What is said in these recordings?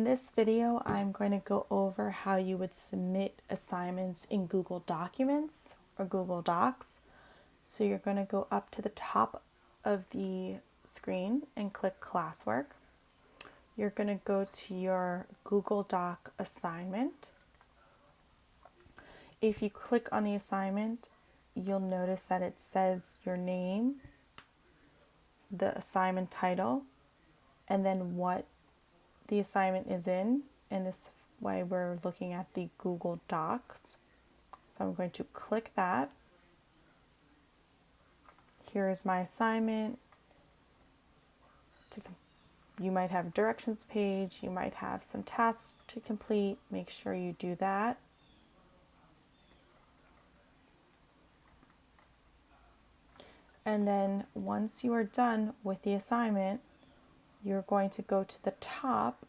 In this video, I'm going to go over how you would submit assignments in Google Documents or Google Docs. So you're going to go up to the top of the screen and click Classwork. You're going to go to your Google Doc assignment. If you click on the assignment, you'll notice that it says your name, the assignment title, and then what the assignment is in. And this way we're looking at the Google Docs. So I'm going to click that. Here is my assignment. You might have a directions page, you might have some tasks to complete. Make sure you do that. And then once you are done with the assignment, you're going to go to the top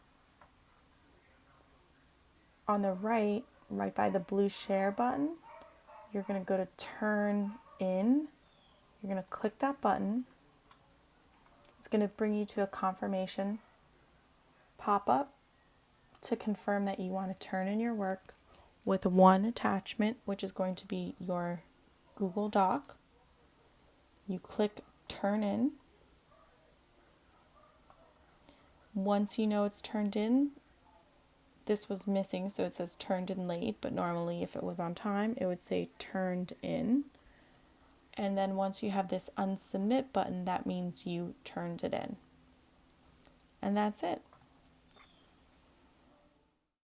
on the right by the blue share button. You're going to go to turn in. You're going to click that button. It's going to bring you to a confirmation pop-up to confirm that you want to turn in your work with one attachment, which is going to be your Google Doc. You click turn in. Once you know it's turned in, this was missing, so it says turned in late, but normally if it was on time, it would say turned in. And then once you have this unsubmit button, that means you turned it in. And that's it.